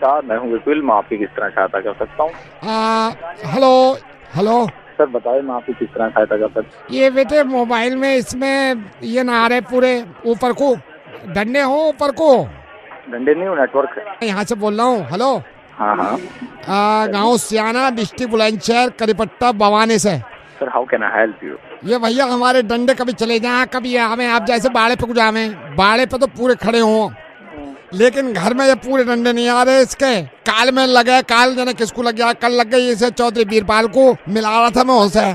नमस्कार, मैं हूँ विपुल। मैं आपकी किस तरह सहायता कर सकता हूँ? हेलो हेलो सर बताइए, मैं आपकी किस तरह सहायता कर सकता हूँ? ये बेटे मोबाइल में इसमें ये ना आ रहे पूरे ऊपर को डंडे हो ऊपर को। डंडे नहीं हो, नेटवर्क है। यहाँ से बोल रहा हूँ। हेलो। हाँ हाँ। गांव सियाना, डिस्ट्रिक्ट बुलंदशहर, करीपट्टा, बवाने से। Sir how can I help you? ये भैया हमारे डंडे कभी चले जाए कभी आवे, आप जैसे बाड़े पे कुछ आवे, बाड़े पे तो पूरे खड़े हों, लेकिन घर में ये पूरे डंडे नहीं आ रहे इसके। काल में लगे, काल जाने किसको लग गया, कल लग गई इसे चौधरी वीरपाल को मिला रहा था मैं उसे।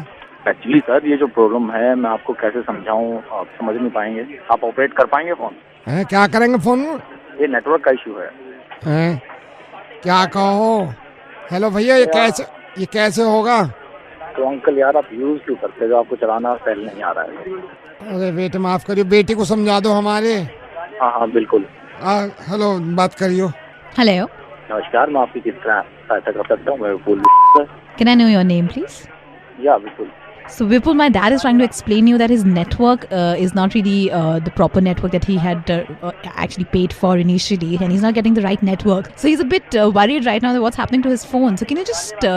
एक्चुअली सर ये जो प्रॉब्लम है मैं आपको कैसे समझाऊं, आप समझ नहीं पाएंगे। आप ऑपरेट कर पाएंगे फोन? क्या करेंगे फोन? ये नेटवर्क का इशू है। क्या कहो? हेलो भैया, ये कैसे होगा? तो अंकल यार आप यूज क्यों करते हो? आपको चलाना पहले नहीं आ रहा है। अरे बेटे माफ करियो, बेटी को समझा दो हमारे। हाँ हाँ बिल्कुल। हेलो, बात करियो। हेलो, नमस्कार, मैं आपकी किस तरह सहायता कर सकता हूँ? मैं विपुल। can I know your name, please? या विपुल। So Vipul, my dad is trying to explain you that his network is not really the proper network that he had actually paid for initially, and he's not getting the right network. So he's a bit worried right now that what's happening to his phone. So can you just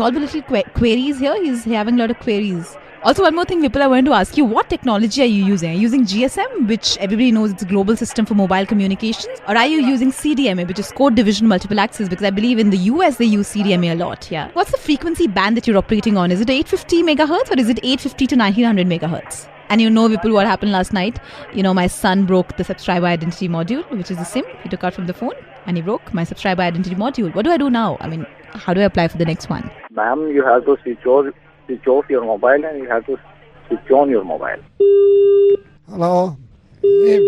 solve a little queries here? He's having a lot of queries. Also, one more thing, Vipul, I wanted to ask you, what technology are you using? Are you using GSM, which everybody knows it's a global system for mobile communications? Or are you using CDMA, which is Code Division Multiple Access? Because I believe in the US they use CDMA a lot, yeah. What's the frequency band that you're operating on? Is it 850 megahertz or is it 850 to 1900 megahertz? And you know, Vipul, what happened last night? You know, my son broke the subscriber identity module, which is the SIM he took out from the phone, and he broke my subscriber identity module. What do I do now? I mean, how do I apply for the next one? Ma'am, you have to switch off your mobile and you have to switch on your mobile. Hello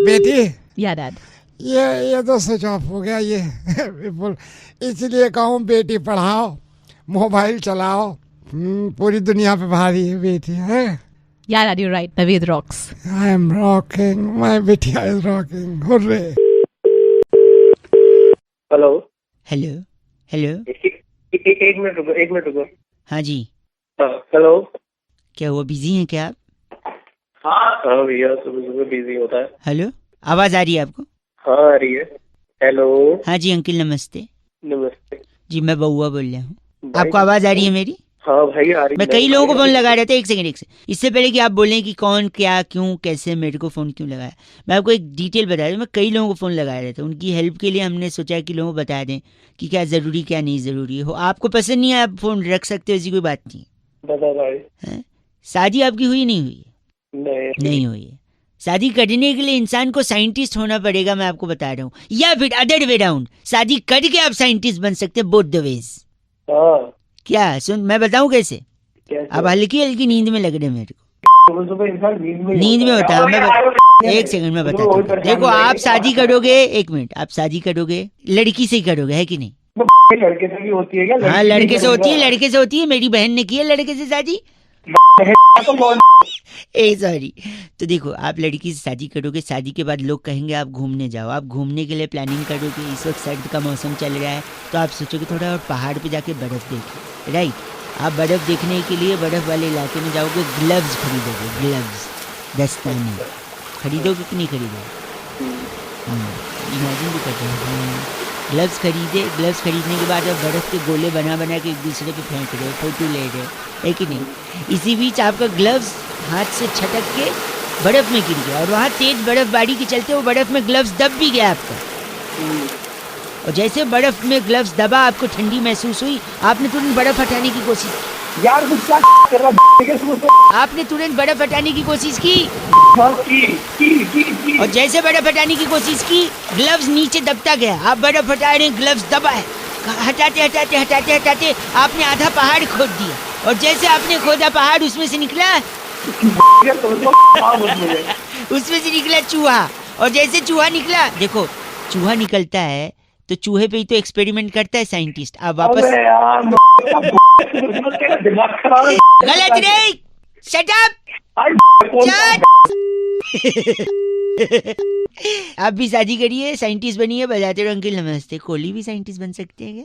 बेटी। Yeah, Dad. ये तो switch off हो गया ये बिल्कुल। इसलिए कहूँ Beti Padhao, mobile चलाओ। पूरी दुनिया पे भारी है बेटी है। Yeah, Dad, you're right. Naveed rocks. I am rocking. My बेटिया is rocking. Hooray. Hello hello hello. एक मिनट रुको। हाँ जी, हेलो। क्या हुआ, बिजी हैं क्या आप? हाँ भैया, सुबह बिजी होता है। हेलो, आवाज आ रही है आपको? हाँ आ रही है। हेलो। हाँ जी अंकल, नमस्ते। नमस्ते जी मैं बउआ बोल रहा हूँ। आपको आवाज आ रही है मेरी? हाँ भाई आ रही। मैं कई लोगों को फोन लगा रहा था। एक सेकंड इससे पहले कि आप बोलें कि कौन क्या क्यों कैसे मेरे को फोन क्यों लगाया, मैं आपको एक डिटेल बता दूं। मैं कई लोगों को फोन लगा रहा था, उनकी हेल्प के लिए हमने सोचा कि लोगों को बता दें कि क्या जरूरी क्या नहीं जरूरी हो। आपको पसंद नहीं है आप फोन रख सकते हो, ऐसी कोई बात नहीं बता भाई। है। शादी आपकी हुई नहीं हुई? नहीं हुई है। शादी करने के लिए इंसान को साइंटिस्ट होना पड़ेगा, मैं आपको बता रहा हूँ, या फिर अदर वे राउंड, शादी करके आप साइंटिस्ट बन सकते हैं, बोथ द वेज। क्या सुन, मैं बताऊं कैसे? अब हल्की हल्की नींद में लग रहे मेरे को। नींद में होता है। मैं एक सेकंड में बताता हूँ। देखो आप शादी करोगे, एक मिनट, आप शादी करोगे लड़की से ही करोगे, है कि नहीं? लड़के से भी होती है क्या? हाँ लड़के से होती है। मेरी बहन ने की है लड़के से शादी। सॉरी। तो देखो आप लड़की से शादी करोगे, शादी के बाद लोग कहेंगे आप घूमने जाओ, आप घूमने के लिए प्लानिंग करोगे। इस वक्त सर्द का मौसम चल रहा है, तो आप सोचोगे थोड़ा और पहाड़ पे जाके बर्फ देखें, राइट? आप बर्फ देखने के लिए बर्फ वाले इलाके में जाओगे, ग्लव्स खरीदोगे, ग्लव्स, दस्ताने खरीदोगे कि नहीं खरीदोगे? इमेजिन भी करते हैं। ग्लव्स खरीदे, ग्लव्स खरीदने के बाद आप बर्फ़ के गोले बना के एक दूसरे पे फेंक रहे हो, फोटो ले रहे हो, है कि नहीं? इसी बीच आपका ग्लव्स हाथ से छटक के बर्फ़ में गिर गया और वहाँ तेज बर्फबारी के चलते वो बर्फ़ में ग्लव्स दब भी गया आपका। और जैसे बर्फ़ में ग्लव्स दबा, आपको ठंडी महसूस हुई, आपने तुरंत बर्फ़ हटाने की कोशिश की। यार कुछ क्या कर रहा? आपने तुरंत बर्फ़ हटाने की कोशिश की। और जैसे बर्फ हटाने की कोशिश की, ग्लव्स नीचे दबता गया। आप बर्फ हटा रहे, ग्लव्स दबा है। हटाते आपने आधा पहाड़ खोद दिया, और जैसे आपने खोदा पहाड़, उसमें से निकला चूहा। और जैसे चूहा निकला, देखो चूहा निकलता है तो चूहे पे ही तो एक्सपेरिमेंट करता है साइंटिस्ट। आप वापस गलत नहीं, शट अप। आप भी शादी करिए, साइंटिस्ट बनिए, बजाते रहो। अंकल नमस्ते। कोहली भी साइंटिस्ट बन सकते हैं क्या?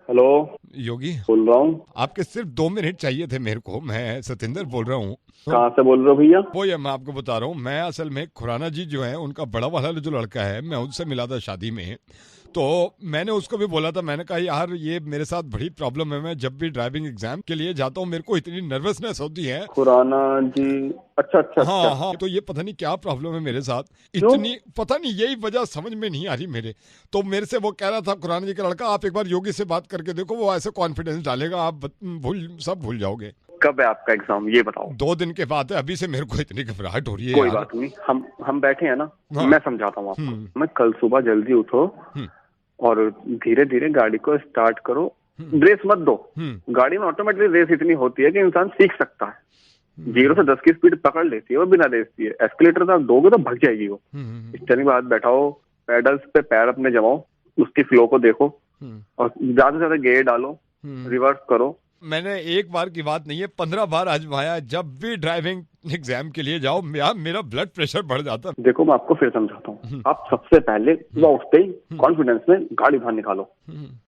हेलो योगी बोल रहा हूँ। आपके सिर्फ 2 मिनट चाहिए थे मेरे को। मैं सतेंद्र बोल रहा हूँ। कहाँ से बोल रहे हो भैया? वो ये मैं आपको बता रहा हूँ, मैं असल में खुराना जी जो है उनका बड़ा वाला जो लड़का है, मैं उनसे मिला था शादी में। तो मैंने उसको भी बोला था, मैंने कहा यार ये मेरे साथ बड़ी प्रॉब्लम है, मैं जब भी ड्राइविंग एग्जाम के लिए जाता हूँ मेरे को इतनी नर्वसनेस होती है। खुराना जी, अच्छा। हाँ हाँ, तो ये पता नहीं क्या प्रॉब्लम है मेरे साथ, इतनी पता नहीं, यही वजह समझ में नहीं आ रही मेरे। तो मेरे से वो कह रहा था खुराना जी का लड़का, आप एक बार योगी से बात करके देखो, वो ऐसे कॉन्फिडेंस डालेगा, आप सब भूल जाओगे। कब है आपका एग्जाम ये बताओ? 2 दिन के बाद है, अभी से मेरे को इतनी घबराहट हो रही है। कोई बात नहीं, हम बैठे हैं ना, हाँ। मैं समझाता हूँ आपको। मैं कल सुबह जल्दी उठो और धीरे धीरे गाड़ी को स्टार्ट करो, रेस मत दो। गाड़ी में ऑटोमेटिकली रेस इतनी होती है कि इंसान सीख सकता है। 0 से 10 की स्पीड पकड़ लेती है वो बिना रेस दिए। एस्केलेटर आप दोगे तो भाग जाएगी वो। स्टीयरिंग पे हाथ बैठाओ, पेडल्स पे पैर अपने जमाओ, उसकी फ्लो को देखो और ज्यादा से ज्यादा गियर डालो, रिवर्स करो। मैंने एक बार की बात नहीं है, 15 बार आजमाया। जब भी ड्राइविंग एग्जाम के लिए जाओ मेरा ब्लड प्रेशर बढ़ जाता। देखो मैं आपको फिर समझाता हूँ। आप सबसे पहले सुबह उठते ही कॉन्फिडेंस में गाड़ी बाहर निकालो,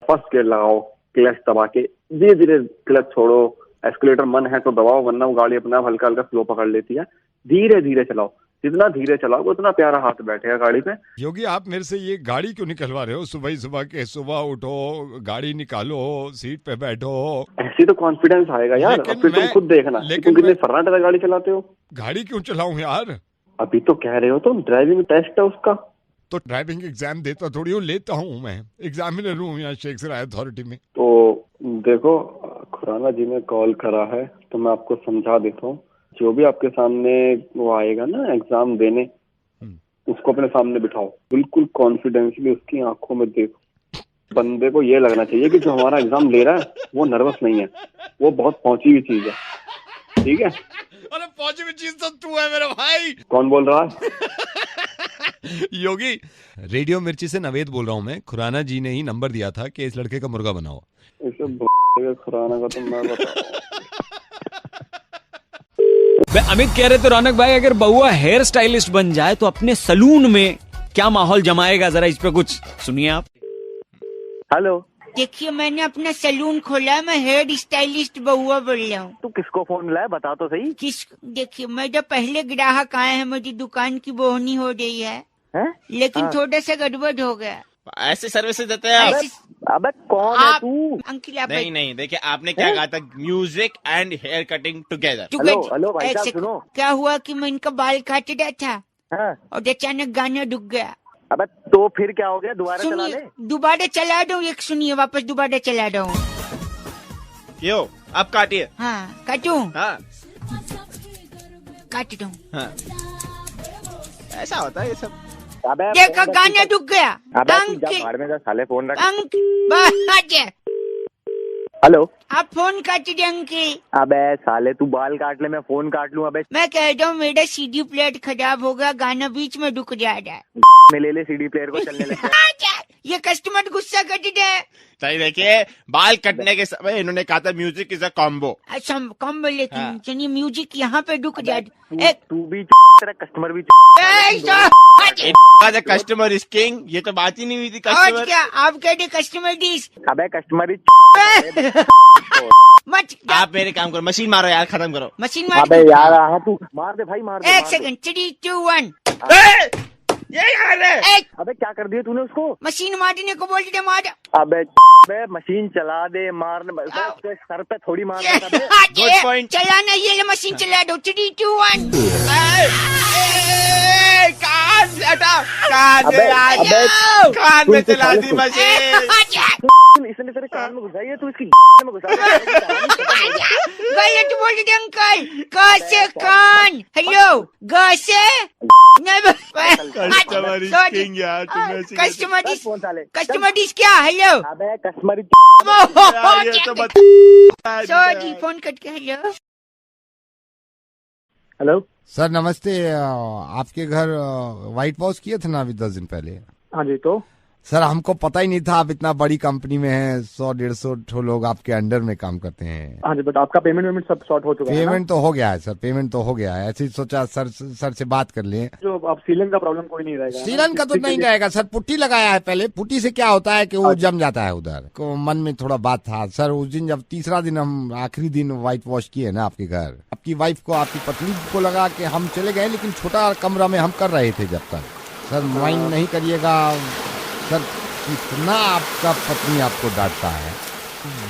फर्स्ट गियर लगाओ, क्लच दबा के धीरे धीरे क्लच छोड़ो। एस्केलेटर मन है तो दबाओ, वरना वो गाड़ी अपना हल्का हल्का फ्लो पकड़ लेती है। धीरे धीरे चलाओ, जितना धीरे चलाओगे उतना प्यारा हाथ बैठेगा गाड़ी पे। योगी आप मेरे से ये गाड़ी क्यों निकलवा रहे हो सुबह ही सुबह के? सुबह उठो, गाड़ी निकालो, सीट पे बैठो, ऐसी तो कॉन्फिडेंस आएगा यार। अब फिर तुम खुद देखना, तुम कितने फर्राटे गाड़ी चलाते हो। गाड़ी क्यों चलाऊं यार? अभी तो कह रहे हो तुम ड्राइविंग टेस्ट है उसका। तो ड्राइविंग एग्जाम देता थोड़ी हूँ, लेता हूँ मैं, एग्जामिनर हूँ यहाँ शेख सराय अथॉरिटी में। तो देखो खुराना जी ने कॉल करा है तो मैं आपको समझा देता हूँ। जो भी आपके सामने वो आएगा ना एग्जाम देने, उसको अपने सामने बिठाओ, बिल्कुल कॉन्फिडेंसली उसकी आंखों में देखो। बंदे को ये लगना चाहिए कि जो हमारा एग्जाम ले रहा है वो नर्वस नहीं है, वो बहुत पहुंची हुई चीज है। ठीक है? अरे पहुंची हुई चीज तो तू है मेरा भाई। कौन बोल रहा है? योगी, रेडियो मिर्ची से नवेद बोल रहा हूँ मैं। खुराना जी ने ही नंबर दिया था कि इस लड़के का मुर्गा बनाओ। इसे खुराना का तो मैं बताऊं। अमित कह रहे थे रौनक भाई, अगर बउआ हेयर स्टाइलिस्ट बन जाए तो अपने सलून में क्या माहौल जमाएगा, जरा इस पे कुछ सुनिए आप। हेलो, देखिए मैंने अपना सलून खोला है, मैं हेयर स्टाइलिस्ट बउआ बोल रहा हूँ। तू किसको फोन लाया बता तो सही। देखिए मैं जो पहले ग्राहक आए हैं, मेरी दुकान की बोहनी हो रही है, लेकिन थोड़ा सा गड़बड़ हो गया। ऐसे सर्विसेज देते हैं आप? अबे कौन है तू? अंकिल आप नहीं देखिए, आपने क्या कहा था, music and hair cutting together. Hello भाई साहब सुनो। क्या हुआ कि मैं इनका बाल काट रहा था और अचानक गाना रुक गया। अबे तो फिर क्या हो गया, दोबारा चला ले। दोबारा चला दो, एक सुनिए, वापस दोबारा चला रहा हूँ। यो आप काटिए। हाँ काटूं? हाँ काट दूं। हाँ ऐसा होता है ये सब। देखा गाना रुक गया। साले फोन रख। हेलो, आप फोन काट दे अंकिल। अबे साले तू बाल काट ले, मैं फोन काट लूं। अबे मैं कह रहा हूँ मेरा सीडी प्लेयर खराब हो गया, गाना बीच में रुक जा रहा है। में ले सीडी प्लेयर को चलने लगे। ये कस्टमर गुस्सा कर दे। सही देखिए, बाल कटने के समय इन्होंने कहा था म्यूजिक इज अ कॉम्बो। अच्छा कॉम्बो, लेकिन चलिए म्यूजिक यहाँ पे रुक जा। तू भी तेरा कस्टमर भी। कस्टमर इज किंग, ये तो बात ही नहीं हुई थी। कस्टमर क्या आप कह रहे कस्टमर डिस? अबे कस्टमर मत। आप मेरे काम करो, मशीन मारो यार, खत्म करो मशीन मार। अबे यार तू मार दे भाई, मार दे। एक सेकंड, 3, 2, 1। अबे क्या कर दिया तूने उसको? मशीन मारने को बोल दे, मार। अबे मशीन चला दे, मारने सर पे थोड़ी मार। Good point. चलाना, ये मशीन चला दो। 3, 2, 1। कान में चला दी मशीन। इसने तेरे कान में घुसाई है, तू इसकी में घुसा। गलत बोल दे अंकल। ग से कान। हेलो, ग से कस्टमर डिस क्या? हेलो अबे कस्टमर सॉरी, फोन कट के। हेलो हेलो सर नमस्ते। आपके घर व्हाइट वॉश किए थे ना अभी 10 दिन पहले? हाँ जी। तो सर हमको पता ही नहीं था आप इतना बड़ी कंपनी में हैं, 100-150 लोग आपके अंडर में काम करते हैं। हाँ जी, बट आपका पेमेंट सब सॉर्ट हो चुका है? पेमेंट तो हो गया है सर, पेमेंट तो हो गया है। ऐसे ही सोचा सर से बात कर लें। जो अब सीलन का प्रॉब्लम कोई नहीं रहेगा। सीलन का तो नहीं रहेगा सर, पुट्टी लगाया है पहले। पुट्टी से क्या होता है कि वो जम जाता है उधर को। मन में थोड़ा बात था सर उस दिन, जब तीसरा दिन हम आखिरी दिन व्हाइट वॉश किए ना आपके घर, आपकी वाइफ को, आपकी पत्नी को लगा कि हम चले गए, लेकिन छोटा कमरा में हम कर रहे थे जब तक। सर माइंड नहीं करिएगा सर, इतना आपका पत्नी आपको डांटता है,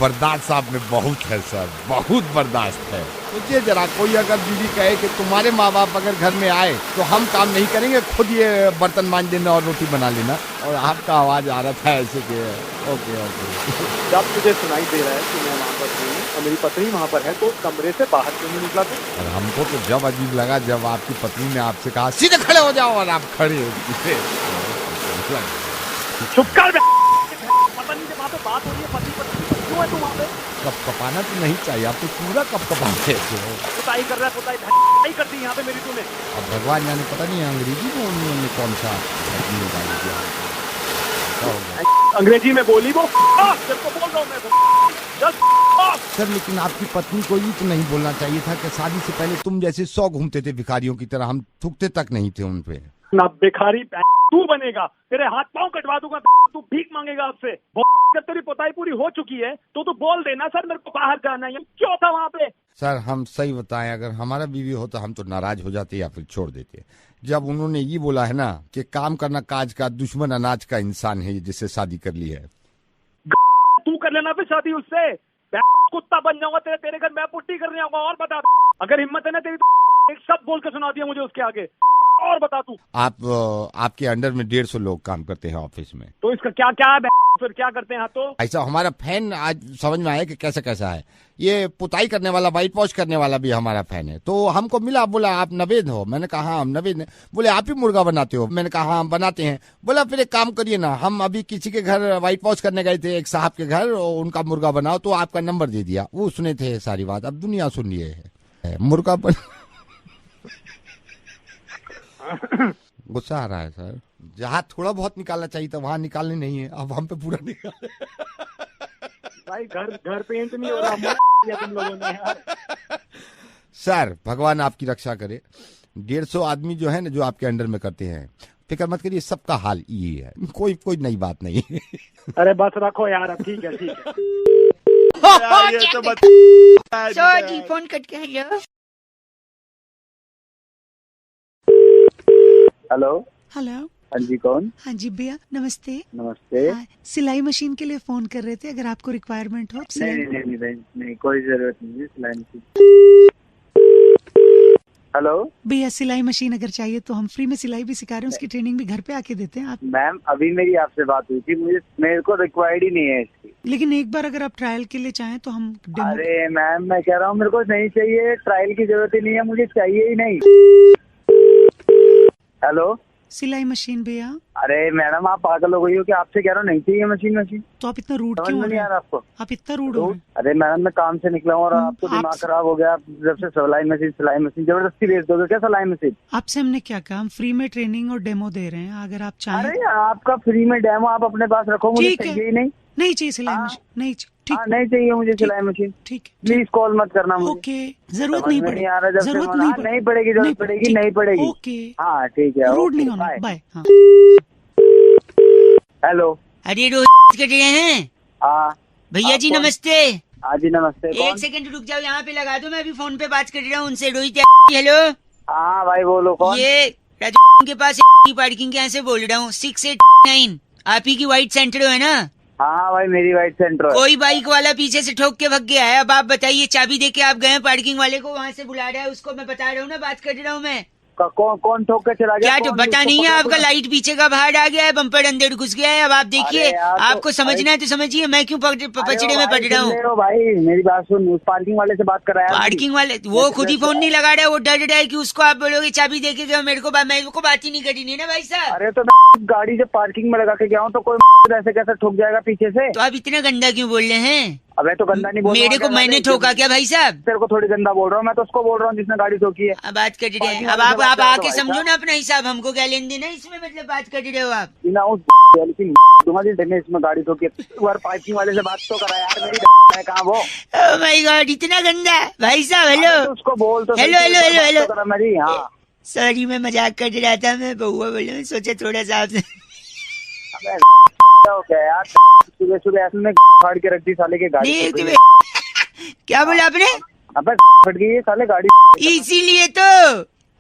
बर्दाश्त आप में बहुत है सर, बहुत बर्दाश्त है। सोचिए जरा, कोई अगर बीवी कहे कि तुम्हारे माँ बाप अगर घर में आए तो हम काम नहीं करेंगे, खुद ये बर्तन मांज देना और रोटी बना लेना, और आपका आवाज आ रहा था ऐसे कि ओके ओके। जब तुझे सुनाई दे रहा है कि मैं वहाँ पर हूँ और मेरी पत्नी वहाँ पर है, तो कमरे से बाहर क्यों नहीं निकला तू? और हमको तो जब अजीब लगा जब आपकी पत्नी ने आपसे कहा सीधे खड़े हो जाओ, और आप खड़े चुप कर, पता नहीं वहाँ पे बात हो रही है, पति पत्नी क्यों है तू वहाँ पे? कब कपाना तो नहीं चाहिए, आप तो पूरा कब कपाते हो। पुताई कर रहा है, पुताई कर दी यहाँ पे मेरी तूने। अब भगवान जाने, पता नहीं अंग्रेजी में उन्होंने कौन सा अंग्रेजी में बोली वो, तेरे को बोल रहा हूँ मैं। सर लेकिन आपकी पत्नी को ये तो नहीं बोलना चाहिए था कि शादी से पहले तुम जैसे 100 घूमते थे भिखारियों की तरह, हम थूकते तक नहीं थे उन पे। ना भिखारी तू बनेगा, तेरे हाथ पांव कटवा दूंगा, तू भीख मांगेगा आपसे। जब तेरी पोताई पूरी हो चुकी है तो तू बोल देना सर मेरे को बाहर जाना है, क्यों था वहाँ पे? सर हम सही बताएं, अगर हमारा बीवी होता हम तो नाराज हो जाते या फिर छोड़ देते। जब उन्होंने ये बोला है ना कि काम करना काज का, दुश्मन अनाज का इंसान है जिससे शादी कर ली है। तू कर लेना फिर शादी उससे, कुत्ता बन जाऊंगा तेरे घर, मैं पुट्टी करने आऊंगा। और बता, अगर हिम्मत है ना तेरी तो एक शब्द बोल के सुना दिया मुझे उसके आगे। और बता तू, आपके अंडर में 150 लोग काम करते हैं ऑफिस में, तो इसका क्या क्या है? फिर क्या करते हैं? तो ऐसा हमारा फैन आज समझ में आया कि कैसा कैसा है। ये पुताई करने वाला, वाइट वॉश करने वाला भी हमारा फैन है। तो हमको मिला, बोला आप नवेद हो, मैंने कहा हाँ हम नवेद हैं। बोले आप ही मुर्गा बनाते हो, मैंने कहा हाँ हम बनाते हैं। बोला फिर एक काम करिए ना, हम अभी किसी के घर वाइट वॉश करने गए थे, एक साहब के घर, और उनका मुर्गा बनाओ, तो आपका नंबर दे दिया। वो सुने थे सारी बात, अब दुनिया सुन लिए है मुर्गा बन। गुस्सा आ रहा है सर, जहाँ थोड़ा बहुत निकालना चाहिए था वहाँ निकालने नहीं है, अब हम पे पूरा निकाल। भाई घर पेंट नहीं हो रहा तुम लोगों ने यार। सर भगवान आपकी रक्षा करे। 150 आदमी जो है ना जो आपके अंडर में करते हैं, फिक्र मत करिए, सबका हाल यही है, कोई नई बात नहीं। अरे बस रखो यार, अब ठीक है ठीक है। ये तो सॉरी फोन कट गया। Hello hello. हाँ जी, कौन? हाँ जी भैया नमस्ते। नमस्ते। सिलाई मशीन के लिए फोन कर रहे थे, अगर आपको रिक्वायरमेंट हो। नहीं कोई जरूरत नहीं है सिलाई मशीन। हेलो भैया, सिलाई मशीन अगर चाहिए तो हम फ्री में सिलाई भी सिखा रहे हैं, उसकी ट्रेनिंग भी घर पे आके देते हैं आप। मैम अभी मेरी आपसे बात हुई थी, मेरे को रिक्वायर्ड ही नहीं है इसकी। लेकिन एक बार अगर आप ट्रायल के लिए चाहें तो हम डेमो। अरे मैम मैं कह रहा हूँ मेरे को नहीं चाहिए, ट्रायल की जरूरत ही नहीं है, मुझे चाहिए ही नहीं। हेलो सिलाई मशीन भैया। अरे मैडम आप पागल हो गई हो कि आपसे कह रहा हूँ नहीं चाहिए मशीन। तो आप इतना रूड समझ क्यों में हो नहीं रहे आ हैं? रहा आपको? आप इतना रूड हो रहे हैं। अरे मैडम मैं काम से निकला हूँ और आपको दिमाग खराब हो गया, आप जब से सिलाई मशीन जबरदस्ती भेज दोगे क्या सिलाई मशीन? आपसे हमने क्या कहा, हम फ्री में ट्रेनिंग और डेमो दे रहे हैं, अगर आप चाहें। अरे आपका फ्री में डेमो आप अपने पास रखो, मुझे चाहिए ही नहीं। नहीं चाहिए सिलाई मशीन, नहीं ठीक, नहीं चाहिए मुझे सिलाई मशीन। ठीक प्लीज कॉल मत करना मुझे। ओके, जरूरत नहीं पड़ेगी, जरूरत नहीं पड़ेगी, जरूरत पड़ेगी नहीं पड़ेगी। ओके हाँ ठीक है, रूड नहीं होना, बाय। हेलो अरे रोहित कर रहे हैं? हाँ भैया जी नमस्ते। हाँ जी नमस्ते। एक सेकंड रुक जाओ, यहाँ पे लगा दो, मैं अभी फोन पे बात कर रहा हूँ उनसे। रोहित हेलो। हाँ भाई बोलो कौन? ये राजू के पास पार्किंग के यहाँ से बोल रहा हूँ, 689 आप ही की व्हाइट सेंट्रो है ना? हाँ भाई मेरी व्हाइट सेंट्रो है। कोई बाइक वाला पीछे से ठोक के भग गया है, अब आप बताइए, चाबी दे के आप गए पार्किंग वाले को, वहाँ से बुला रहा है उसको, मैं बता रहा हूँ ना, बात कर रहा हूँ मैं। कौन ठोक के चला गया? क्या तो पता नहीं है, आपका लाइट पीछे का बाहर आ गया है, बम्पर अंदर घुस गया है। अब आप देखिए, आपको समझना है तो समझिए, मैं क्यों पचड़े में पड़ रहा हूँ। भाई मेरी बात सुन, पार्किंग वाले से बात कर रहा है। पार्किंग वाले वो खुद ही फोन नहीं लगा रहा है, वो डर रहा है कि उसको आप बोलोगे चाबी देके गए, मेरे को बात ही नहीं करनी है ना भाई साहब। अरे तो मैं गाड़ी जब पार्किंग में लगा के गया हूँ तो कोई ऐसे कैसे ठोक जाएगा पीछे से? तो आप इतना गंदा क्यों बोल रहे हैं? अबे तो गंदा नहीं बोल रहा, मेरे को मैंने ठोका क्या भाई साहब? तेरे को थोड़ी गंदा बोल रहा हूँ, मैं तो उसको बोल रहा हूँ जिसने गाड़ी ठोकी है। अब बात कर रहे हैं, अब आप आके समझो ना अपना हिसाब, हमको क्या लेन देना इसमें, मतलब बात कर रहे हो आप बिना उस लेकिन इसमें गाड़ी ठोकी है, पार्किंग वाले से बात तो करा यार, मेरी है कहाँ वो? ओह माय गॉड, इतना गंदा भाई साहब। हेलो उसको बोल तो हेलो मेरी। हाँ सॉरी, मैं मजाक कर रहा था, मैं बहुआ बोले, सोचा थोड़ा सा आपसे। यार सुबह सुबह ऐसे में फाड़ के रख दी साले के गाड़ी। क्या बोला आपने? अबे फट गई है साले गाड़ी, इसीलिए तो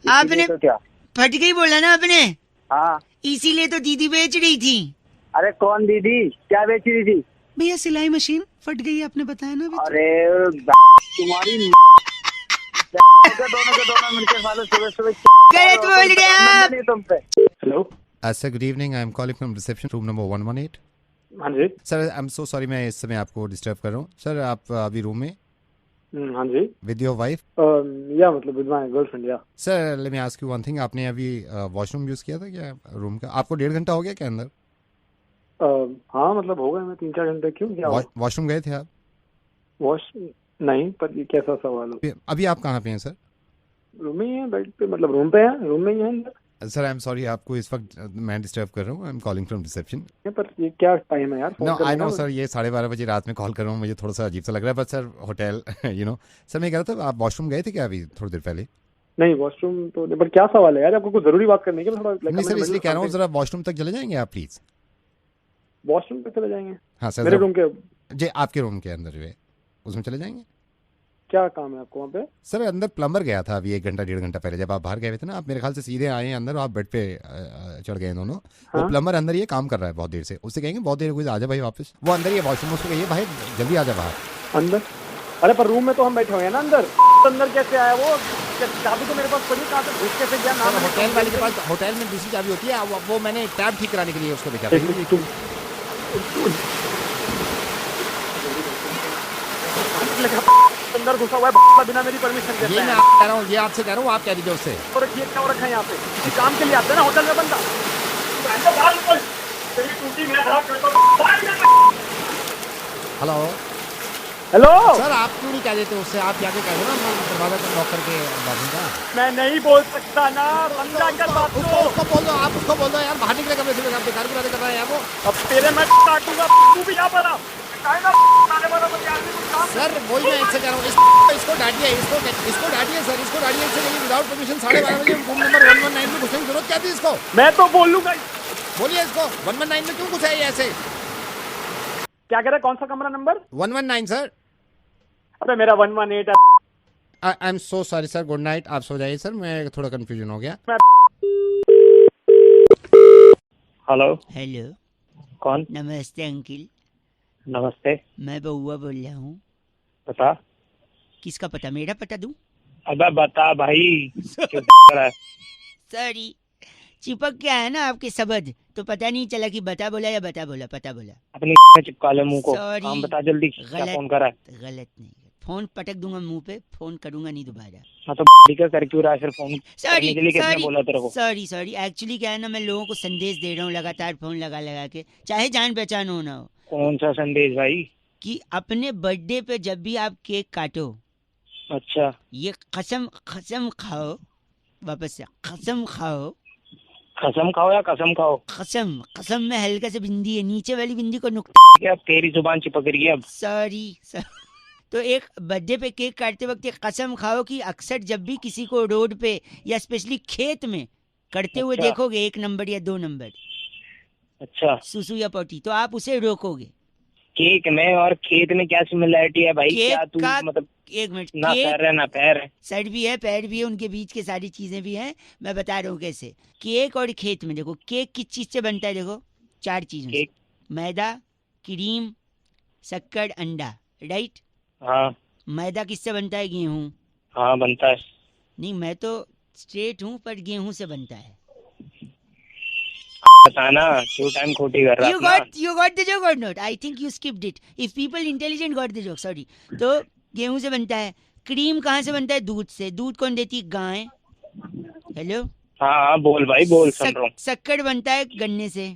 आपने तो क्या फट गई बोला ना आपने? हाँ इसीलिए तो दीदी बेच रही थी। अरे कौन दीदी, क्या बेच रही थी? भैया सिलाई मशीन फट गई, आपने बताया ना अभी। अरे तुम्हारी दोनों के दोनों मिलकर साले सुबह सुबह तुम पे। Hello sir good evening, I am calling from reception room number 118। हाँ जी sir I am so sorry, मैं इस समय आपको डिस्टर्ब कर रहा हूँ। सर आप अभी रूम में हाँ जी विद योर वाइफ? या मतलब विद माय गर्लफ्रेंड या। Sir let me ask you one thing, आपने अभी वॉशरूम यूज किया था क्या रूम का? आपको 1.5 घंटा हो गया क्या अंदर? हाँ मतलब हो गए मैं 3-4 घंटे। क्यों, क्या वॉशरूम गए थे आप? वॉश नहीं, पर ये कैसा सवाल हो? अभी आप कहाँ पे हैं सर? रूम में ही है, बेड पे, मतलब रूम पे है, रूम में ही है अंदर। सर आई एम सॉरी, आपको इस वक्त मैं डिस्टर्ब कर रहा हूँ। आई एम कॉलिंग फ्रॉम रिसेप्शन। पर ये क्या टाइम है यार? नो आई नो सर, ये 12:30 बजे रात में कॉल कर रहा हूँ, मुझे थोड़ा सा अजीब सा लग रहा है, but sir hotel you know. Sir मैं कह रहा था आप वॉशरूम गए थे क्या अभी थोड़ी देर पहले? नहीं वॉशरूम तो, पर क्या सवाल है यार? आपको कुछ जरूरी बात करनी है क्या? थोड़ा नहीं सर इसलिए कह रहा हूँ, जरा वॉशरूम तक चले जाएंगे आप प्लीज? वॉशरूम पे चले जाएंगे? हाँ सर मेरे रूम के जी, आपके रूम के अंदर जो है उसमें चले जाएंगे। क्या काम है आपको वहाँ पे? सर अंदर प्लम्बर गया था अभी 1 घंटा 1.5 घंटा पहले, जब आप बाहर गए थे ना, आप मेरे ख्याल से सीधे आए हैं अंदर, आप बेड पे चढ़ गए दोनों। हाँ? वो प्लम्बर अंदर ये काम कर रहा है बहुत देर से, उससे कहेंगे बहुत देर हुई, आजा भाई वापस। वो अंदर ये वॉशरूम, उसको कहिए भाई जल्दी आजा बाहर। अंदर? अरे पर रूम में तो हम बैठे हुए हैं ना अंदर। अंदर कैसे आया वो? चाबी तो मेरे पास पड़ी, कहाँ से घुस कैसे गया? नाम होटल वाले के पास, होटल में दूसरी चाबी होती है, वो मैंने टैब ठीक कराने के लिए उसको भेजा अंदर घुसा हुआ है बिना मेरी परमिशन के। ये मैं आपसे कह रहा हूँ, ये आपसे कह रहा हूँ, आप कह दीजिए उससे। और ये क्या रखा है यहाँ पे? किसी काम के लिए आते हैं ना होटल में बंदा। हेलो हेलो सर, आप क्यों नहीं कह देते उससे? आप जाके कह दो ना, दरवाजा को लॉक करके बाजूंगा। मैं नहीं बोल सकता ना, बंदा कर बात तो। उसको बोल दो, आप उसको बोल दो यार, बाहर निकले कमरे से, बेकार की बातें कर रहा है यार वो। अब तेरे मैं काटूंगा, तू भी यहाँ पर आ। सर वही मैं इससे कह रहा हूँ, इसको डांटिए, इसको डांटिए सर, इसको डांटिए। इससे कहीं विदाउट परमिशन 12:30 बजे रूम नंबर 119 में घुसने की जरूरत क्या थी इसको? मैं तो बोलूंगा। बोलिए इसको, 119 में क्यों घुसा है ऐसे? क्या कह रहे? कौन सा कमरा नंबर? 119 सर। अरे मेरा 118 है। आई am so sorry sir, good night, आप सो जाइए सर, मैं थोड़ा कंफ्यूजन हो गया। हेलो हेलो कौन? नमस्ते अंकिल। नमस्ते, मैं बउआ बोल रहा हूँ। बता। किसका पता? मेरा पता दूं? अबे बता भाई, क्यों कर रहा है? सॉरी, चिपक क्या है ना आपके शब्द, तो पता नहीं चला कि बता बोला या बता बोला, पता बोला। अपनी चिपका ले मुंह को। Sorry, काम बता जल्दी, क्या फोन कर रहा है? गलत नहीं, फोन पटक दूंगा मुंह पे, फोन करूंगा नहीं दोबारा। हाँ तो क्या कर क्यों रहा है? फिर फोन करने के लिए किसने बोला तेरे को? सॉरी, एक्चुअली क्या है ना, मैं लोगों को संदेश दे रहा हूँ लगातार, फोन लगा लगा के, चाहे जान पहचान हो ना हो। कौन सा संदेश भाई? कि अपने बर्थडे पे जब भी आप केक काटो, अच्छा, ये कसम खाओ, वापस से कसम खाओ। कसम खाओ या कसम खाओ? कसम में हल्का से बिंदी है, नीचे वाली बिंदी को नुक्ता। क्या तेरी जुबान चिपक रही है अब? सॉरी तो एक बर्थडे पे केक काटते वक्त एक कसम खाओ कि अक्सर जब भी किसी को रोड पे या स्पेशली खेत में करते हुए देखोगे 1 नंबर या 2 नंबर, अच्छा, सुसु या पोटी, तो आप उसे रोकोगे। केक में और खेत में क्या सिमिलरिटी है भाई? क्या तू मतलब? एक मिनट, ना पैर है ना पैर है। सर भी है, पैर भी है, उनके बीच के सारी चीजें भी हैं। मैं बता रहा हूँ कैसे। केक और खेत में देखो, केक किस चीज से बनता है? देखो 4 चीजों से, मैदा, क्रीम, शक्कर, अंडा, राइट? हाँ। मैदा किससे बनता है? गेहूं। हाँ बनता है। नहीं, मैं तो स्ट्रेट हूँ, पर गेहूं से बनता है। बताना, क्यों टाइम खोटी कर रहा है? You got the joke or not? I think you skipped it. If people intelligent got the joke, sorry. तो गेहूं से बनता है। क्रीम कहाँ से बनता है? दूध से। दूध कौन देती है? गाय। हेलो, हाँ बोल भाई बोल, सुन रहा हूँ। शक्कर बनता है गन्ने से।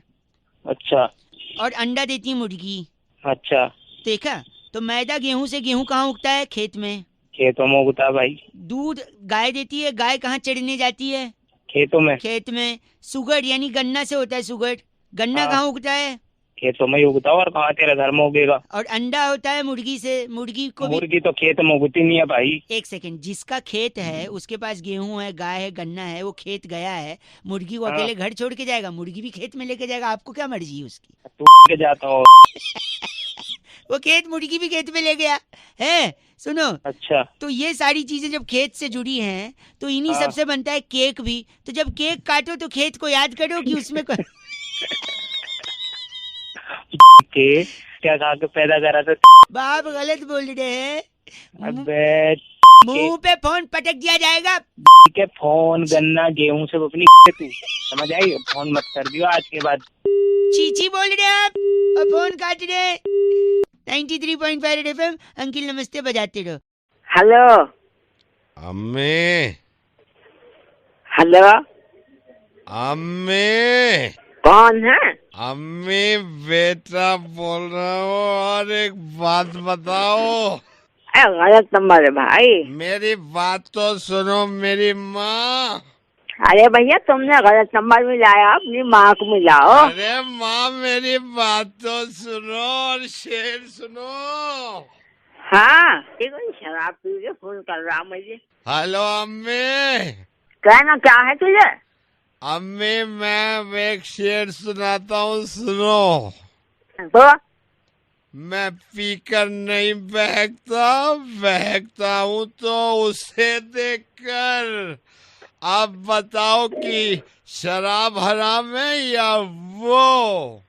अच्छा। और अंडा देती है मुर्गी। अच्छा। देखा? तो मैदा गेहूं से, गेहूं कहाँ उगता है? खेत में। खेतों में उगता है भाई। दूध गाय देती है, गाय कहाँ चढ़ने जाती है? खेतों में। खेत में। सुगर यानी गन्ना से होता है सुगर, गन्ना कहाँ उगता है? खेतों में ही उगता है, और कहाँ तेरे घर में उगेगा? और अंडा होता है मुर्गी से, मुर्गी को भी... मुर्गी तो खेत में उगती नहीं है भाई। एक सेकंड, जिसका खेत है उसके पास गेहूं है, गाय है, गन्ना है, वो खेत गया है, मुर्गी को अकेले घर छोड़ के जाएगा? मुर्गी भी खेत में लेके जाएगा, आपको क्या मर्जी है उसकी? तू जाता हो वो खेत, मुर्गी भी खेत में ले गया है। सुनो, अच्छा, तो ये सारी चीजें जब खेत से जुड़ी हैं, तो इन्हीं सबसे बनता है केक भी। तो जब केक काटो तो खेत को याद करो कि उसमें के क्या खा के पैदा करा था। बाप गलत बोल रहे हैं। अबे मुंह पे फोन पटक दिया जाएगा। के फोन गन्ना गेहूं सब अपनी तू समझ आई। फोन मत कर दियो आज के बाद। चीची बोल रहे हैं आप और फोन काट रहे हैं। 93.5 रेड एफएम। अंकिल नमस्ते, बजाते रहो। हेलो अम्मी, हेलो अम्मी, कौन है? अम्मी बेटा बोल रहा हूँ और एक बात बताओ। गलत नंबर है भाई। मेरी बात तो सुनो मेरी माँ। अरे भैया तुमने गलत नंबर मिलाया, अपनी माँ को मिलाओ। अरे माँ मेरी बात तो सुनो और शेर सुनो। हाँ ठीक है, शराब पी के फोन कर रहा मुझे। हेलो अम्मी। कहना क्या है तुझे? अम्मी मैं एक शेर सुनाता हूँ, सुनो। तो मैं पीकर नहीं बहकता हूँ तो उसे देखकर आप बताओ कि शराब हराम है या वो।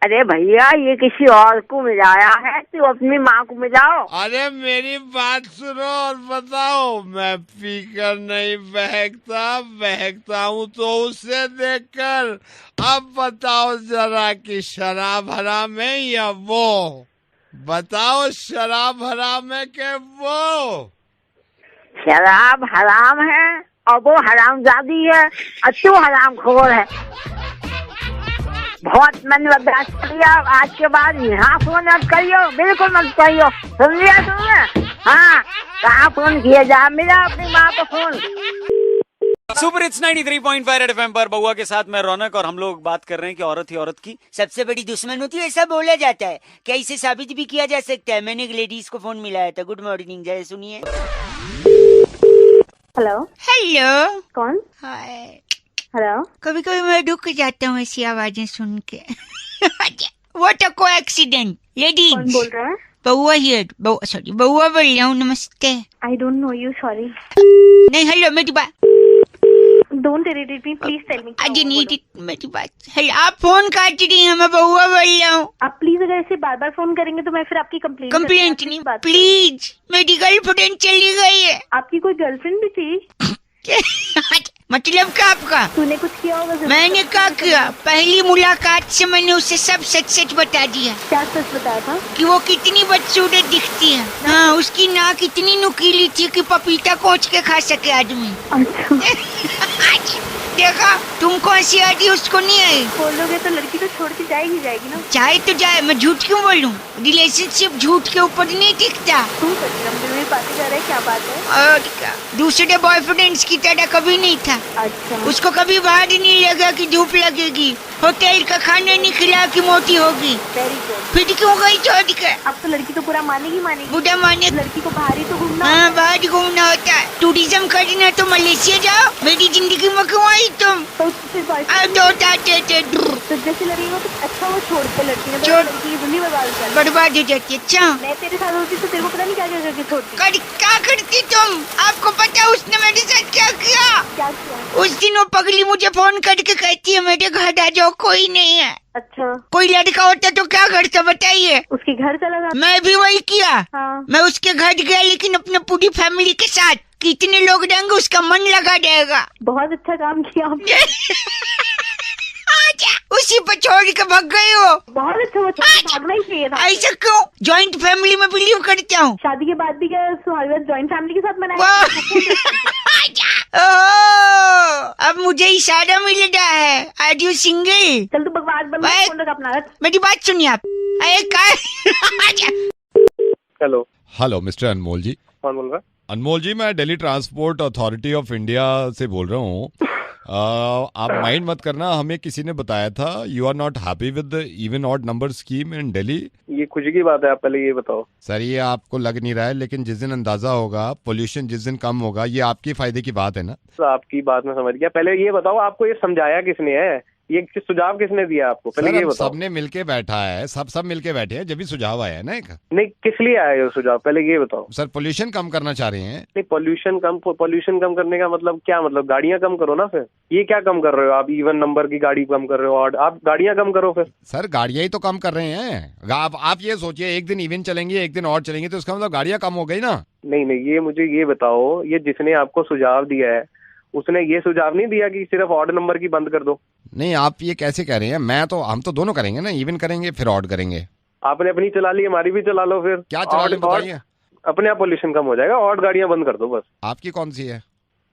अरे भैया ये किसी और को मिलाया है, तू अपनी माँ को मिलाओ। अरे मेरी बात सुनो और बताओ। मैं पीकर नहीं बहकता हूँ तो उसे देखकर अब बताओ जरा कि शराब हराम है या वो। बताओ शराब हराम है कि वो। शराब हराम है और वो हरामजादी है और तू हरामखोर है। बहुत मैंने बर्दाश्त कर लिया, आज के बाद यहाँ फोन मत करियो, बिल्कुल मत करियो, सुन लिया तुमने? हाँ कहाँ फोन किया जा, मिला अपनी माँ को phone. Super hits 93.5 red FM पर बउआ के साथ मैं रौनक और हम लोग बात कर रहे हैं कि औरत ही औरत की सबसे बड़ी दुश्मन होती है, ऐसा बोला जाता है। क्या इसे साबित भी किया जा सकता है? मैंने एक लेडीज को फोन मिलाया था। गुड मॉर्निंग, जय सुनिए। हेलो हेलो, कौन? हाय। हेलो कभी कभी मैं रुक जाता हूँ ऐसी आवाजें सुन के। What a कोएक्सीडेंट। लेडीज कौन बोल रहा है? बउआ हियर। सॉरी बउआ बोल रहा हूँ। नमस्ते। I don't know you, sorry. नहीं हेलो मेरी बात। Don't irritate me, please tell me. I need it मेरी बात। हेलो आप फोन काट रही हैं, मैं बउआ बोल रहा हूँ। आप प्लीज अगर ऐसे बार बार फोन करेंगे तो मैं फिर आपकी कंप्लेंट नहीं, प्लीज। मेरी गर्लफ्रेंड चली गई है। आपकी कोई गर्लफ्रेंड भी थी? मतलब क्या आपका? तूने कुछ किया होगा? मैंने क्या किया? पहली मुलाकात से मैंने उसे सब सच सच बता दिया। क्या सच बताया था? कि वो कितनी बदसूरत दिखती है। हाँ उसकी नाक इतनी नुकीली थी कि पपीता कोच के खा सके आदमी। देखा तुमको हंसी आ रही, उसको नहीं आई। बोलोगे तो लड़की तो छोड़ के जाएगी ना। चाहे तो जाए, मैं झूठ क्यों बोलूं? रिलेशनशिप झूठ के ऊपर नहीं टिकता। तुम मेरी बातें कर रहे, क्या बात है? और क्या, दूसरे बॉयफ्रेंड्स की तरह कभी नहीं था। अच्छा। उसको कभी बाहर नहीं लगा कि धूप लगेगी, होटल का खाना नहीं खिला कि मोटी होगी। Very good. फिर क्यों गई छोड़ के? अब तो लड़की तो पूरा मानेगी। बुढ़ा माने। लड़की को बाहर ही तो घूमना। हाँ बाहर घूमना होता है। टूरिज्म करना तो मलेशिया जाओ। मेरी जिंदगी में क्यों आई तुम? तो जैसे लगेगा तो अच्छा वो छोड़ के लड़की ने लड़की की जिंदगी बर्बाद हो जाती। अच्छा मैं तेरे साथ होती तो तेरे को पता नहीं क्या क्या करके छोड़ती। क्या करती तुम? आपको पता उसने मेरे साथ क्या किया? क्या किया? उस दिन वो पगली मुझे फोन करके कहती है मेरे घर आ जाओ, कोई नहीं है। अच्छा। कोई लड़का होता तो क्या करता बताइए? उसके घर चला जाता। मैं भी वही किया। हाँ। मैं उसके घर गया, लेकिन अपने पूरी फैमिली के साथ। कितने लोग रहेंगे उसका मन लगा जाएगा। बहुत अच्छा काम किया आपने। उसी पर छोड़ के भाग गई हो। बहुत अच्छा, वो भागना ही चाहिए था। ऐसा क्यों? जॉइंट फैमिली में बिलीव करता हूँ। शादी के बाद भी क्या जॉइंट फैमिली के साथ मनाया? अब मुझे इशारा मिल रहा है। Are you single? चल तू बकवास बंद कर, फोन रख अपना। मेरी बात सुनिए आप। हेलो हेलो मिस्टर अनमोल जी। कौन बोल रहा है? अनमोल जी मैं Delhi transport authority of India से बोल रहा हूँ। आप माइंड मत करना, हमें किसी ने बताया था you are not happy with the even odd number scheme in Delhi. ये खुशी की बात है, आप पहले ये बताओ। सर ये आपको लग नहीं रहा है, लेकिन जिस दिन अंदाजा होगा, पोल्यूशन जिस दिन कम होगा, ये आपके फायदे की बात है ना। आपकी बात में समझ गया। पहले ये बताओ आपको ये समझाया किसने है ये सुझाव किसने दिया आपको, पहले ये बताओ। सबने मिलके बैठा है, सब मिलके बैठे हैं, जब भी सुझाव आया है ना एक। नहीं, किस लिए आया ये सुझाव, पहले ये बताओ। सर पोल्यूशन कम करना चाह रहे हैं। नहीं, पोल्यूशन कम करने का मतलब क्या, मतलब गाड़ियां कम करो ना फिर। ये क्या कम कर रहे हो आप, इवन नंबर की गाड़ी कम कर रहे हो, और आप गाड़ियां कम करो फिर। सर गाड़ियां ही तो कम कर रहे हैं। आप ये सोचिए, एक दिन इवन चलेंगे, एक दिन और चलेंगे, तो इसका मतलब गाड़ियां कम हो गई ना। नहीं, ये मुझे ये बताओ, ये जिसने आपको सुझाव दिया है उसने ये सुझाव नहीं दिया कि सिर्फ ऑड नंबर की बंद कर दो। नहीं, आप ये कैसे कह रहे हैं, हम तो दोनों करेंगे ना, इवन करेंगे फिर ऑड करेंगे। आपने अपनी चला ली, हमारी भी चला लो फिर। क्या चला ली बताइए। अपने आप पोल्यूशन कम हो जाएगा, ऑड गाड़ियां बंद कर दो बस। आपकी कौन सी है?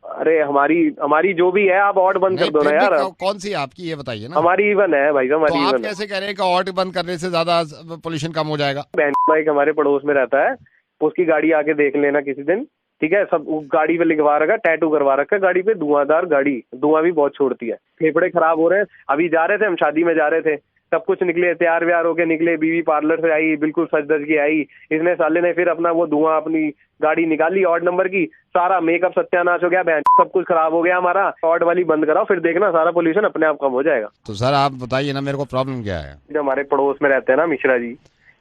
अरे हमारी जो भी है, आप ऑड बंद कर दो ना यार। कौन सी है आपकी, ये बताइए ना। हमारी इवन है भाई साहब, हमारी तो इवन। आप कैसे कह रहे हैं कि ऑड बंद करने से ज्यादा पोल्यूशन कम हो जाएगा? बाइक हमारे पड़ोस में रहता है, उसकी गाड़ी आके देख लेना किसी दिन, ठीक है। सब गाड़ी पे लिखवा रखा, टैटू करवा रखा गाड़ी पे, धुआंधार गाड़ी, धुआं भी बहुत छोड़ती है, फेफड़े खराब हो रहे हैं। अभी जा रहे थे हम, शादी में जा रहे थे, सब कुछ निकले, तैयार व्यार होके निकले, बीवी पार्लर से आई, बिल्कुल सज धज के आई, इसने साले ने फिर अपना वो धुआं अपनी गाड़ी निकाली ऑड नंबर की, सारा मेकअप सत्यानाश हो गया, सब कुछ खराब हो गया हमारा। ऑड वाली बंद कराओ, फिर देखना सारा पोल्यूशन अपने आप कम हो जाएगा। तो सर आप बताइए ना मेरे को, प्रॉब्लम क्या है? जो हमारे पड़ोस में रहते हैं ना मिश्रा जी,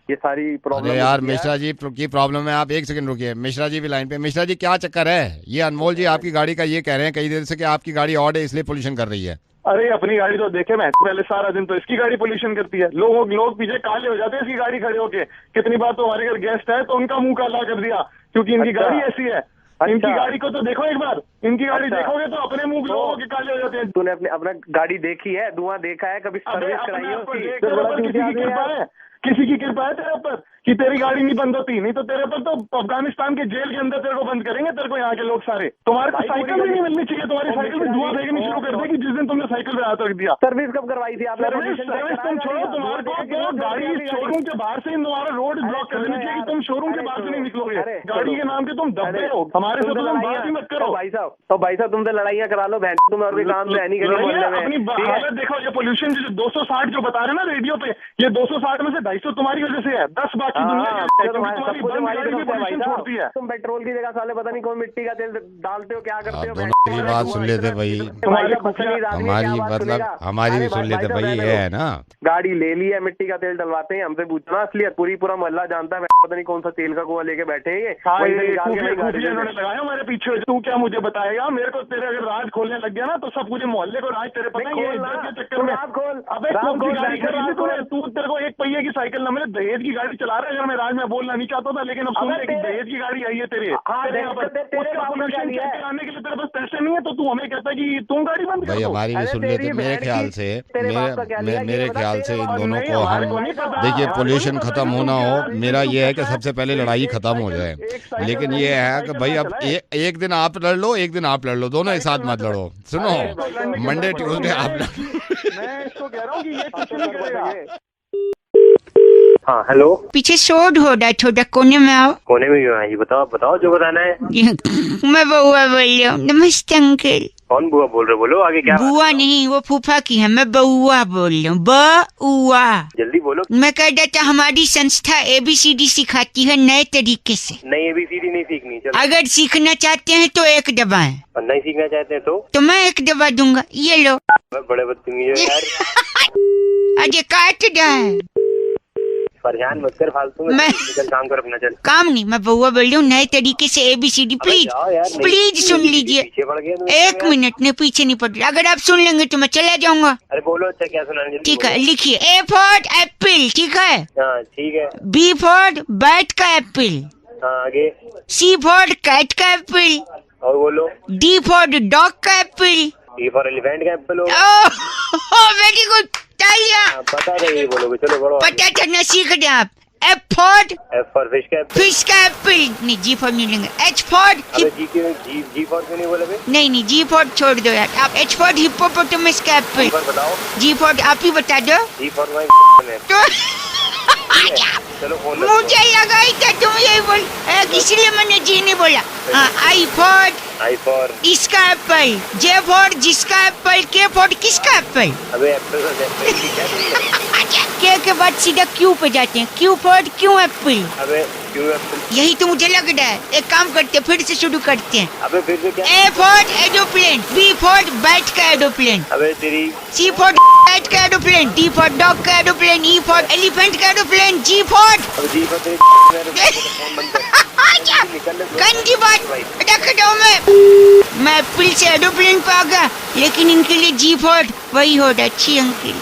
ये सारी प्रॉब्लम। अरे यार मिश्रा जी की प्रॉब्लम है, आप एक सेकंड रुकिए, मिश्रा जी भी लाइन पे। मिश्रा जी क्या चक्कर है? ये अनमोल जी आपकी गाड़ी का ये कह रहे हैं कई देर से कि आपकी गाड़ी ऑड है इसलिए पोल्यूशन कर रही है। अरे अपनी गाड़ी तो देखे मैं पहले, सारा दिन तो इसकी गाड़ी पोल्यूशन करती है। लोग पीछे काले हो जाते हैं इसकी गाड़ी खड़े होके। कितनी बार तो हमारे घर गेस्ट है तो उनका मुंह काला कर दिया, क्योंकि इनकी गाड़ी ऐसी है। इनकी गाड़ी को तो देखो एक बार, इनकी गाड़ी देखोगे तो अपने मुंह लोगों के काले हो जाते हैं। तूने अपना गाड़ी देखी है, धुआं देखा है, कभी सर्विस कराई है उसकी? किसी की कृपा है तेरे ऊपर कि तेरी गाड़ी नहीं बंद होती, नहीं तो तेरे ऊपर तो अफगानिस्तान के जेल के अंदर तेरे को बंद करेंगे, तेरे को यहाँ के लोग सारे। तुम्हारे को साइकिल भी नहीं मिलनी चाहिए, तुम्हारी साइकिल भी धुआं फेंकनी शुरू कर देगी जिस दिन तुमने साइकिल पे हाथ रख दिया। सर्विस कब करवाई थी आपने? सर्विस तुम छोड़ो, तुम्हारे को गाड़ी शोरूम के बाहर से तुम्हारा रोड ब्लॉक कर देनी चाहिए कि तुम शोरूम के बाहर से नहीं निकलोगे। गाड़ी के नाम के तुम दबे हो, हमारे से तो तुम बात ही मत करो। भाई साहब तुमसे लड़ाइयाँ करा लो, बहन तुम और भी काम से नहीं करेंगे। अपनी हालत देखो, ये पोल्यूशन 260 जो बता रहे ना रेडियो पे, ये 260 में से 250 तुम्हारी वजह से है, 10 बाकी दुनिया छोड़ती है। तुम पेट्रोल की जगह साले पता नहीं कौन मिट्टी का तेल डालते हो, क्या करते हो? दोनों की बात सुन लेते भाई, हमारी भी सुन लेते भाई, ये है ना। गाड़ी ले ली है, मिट्टी का तेल डलवाते हैं, हमसे पूछना असलियत, पूरा मोहल्ला जानता है, पता नहीं कौन सा तेल का कुआं लेके बैठे हैं। इन्होंने लगाया हमारे पीछे, तू क्या मुझे बताएगा? मेरे को तेरे अगर राज खोलने लग गया ना तो सब मुझे मोहल्ले को राज तेरे पता है चक्कर में। अबे तू तेरे को एक पहिए की साइकिल ना मिले, दहेज की गाड़ी चला रहा है। अगर मैं राज में बोलना नहीं चाहता था, लेकिन अब सुन ले कि दहेज की गाड़ी आई है तेरे आने के लिए तेरे पास पैसे नहीं है, तो तू हमें कहता है कि तुम गाड़ी बंद भाई। हमारी भी सुन लेते। मेरे ख्याल से इन दोनों को हम देखिए, पोल्यूशन खत्म होना हो, मेरा ये है कि सबसे पहले लड़ाई खत्म हो जाए। लेकिन ये है कि भाई अब एक दिन आप लड़ लो, एक दिन आप लड़ लो, दोनों एक साथ मत लड़ो। सुनो, मंडे ट्यूसडे आप मैं इसको कह रहा हूँ कि ये कुछ नहीं करेगा। हाँ हेलो, पीछे शोर हो रहा है, थोड़ा कोने में आओ। कोने में क्यों है? ये बताओ जो बताना है। मैं बउआ बोल रही हूँ। नमस्ते अंकल। कौन बुआ बोल रहे? बोलो आगे। क्या बुआ नहीं, वो फूफा की है, मैं बउआ बोल रही हूँ। बउआ जल्दी बोलो। मैं कह रहा था हमारी संस्था ABCD सिखाती है नए तरीके से। नहीं, ABCD नहीं सीखनी। चलो। अगर सीखना चाहते हैं तो एक दबाएं, और नहीं सीखना चाहते हैं तो मैं एक दबा दूंगा, ये लो। बड़े बदतमीज हो यार। अरे काट रहा है, परेशान मत कर फालतू में। चल काम कर अपना, चल। काम नहीं, मैं बउआ बोल रही हूँ नए तरीके से ABCD। प्लीज सुन लीजिए। 1 मिनट नहीं, पीछे नहीं पड़ रहा। अगर आप सुन लेंगे तो मैं चला जाऊंगा। अरे बोलो। अच्छा क्या सुनाने? ठीक है, लिखिए। A फॉर एप्पल, ठीक है? हाँ ठीक है। B फॉर बैट का एप्पल। हाँ आगे। C फॉर कैट का एप्पल। और बोलो। D फॉर डॉग का एप्पल। E फॉर एलिफेंट का एप्पल हो। वेरी गुड, तालियां। पता नहीं, बोलोगे। चलो बढ़ो। पता चलना सीख रहे आप। F फॉर फिश का एप्पल। फिश का एप्पल नहीं, G फॉर नहीं लेंगे। H फॉर जी फॉर क्यों नहीं बोले? नहीं, G फॉर छोड़ दो यार। आप H फॉर हिप्पोपोटामस का एप्पल बताओ। G फॉर आप ही बता दो। G फॉर चलो फोन मुझे लगा ही था तुम यही बोल, इसलिए मैंने जी नहीं बोला। हाँ, आई फॉर इसका एप्पल। J फॉर जिसका एप्पल। K फॉर किसका एप्पल? अबे एप्पल K के बाद सीधा Q पे जाते हैं। Q फॉर क्यों एप्पल? अबे क्यों एप्पल? यही तो मुझे लग रहा है। एक काम करते, फिर से शुरू करते हैं। अबे फिर से क्या? A for aeroplane. B for bat का एरोप्लेन। अबे तेरी। C फॉर कैट का एरोप्लेन, D फॉर डॉग का एरोप्लेन, E फॉर एलिफेंट का एरोप्लेन, G फॉर गंदी बात रख दो। मैं एप्पल से एरोप्लेन पे आ गया, लेकिन इनके लिए G फॉर वही होता। अच्छी अंकिल।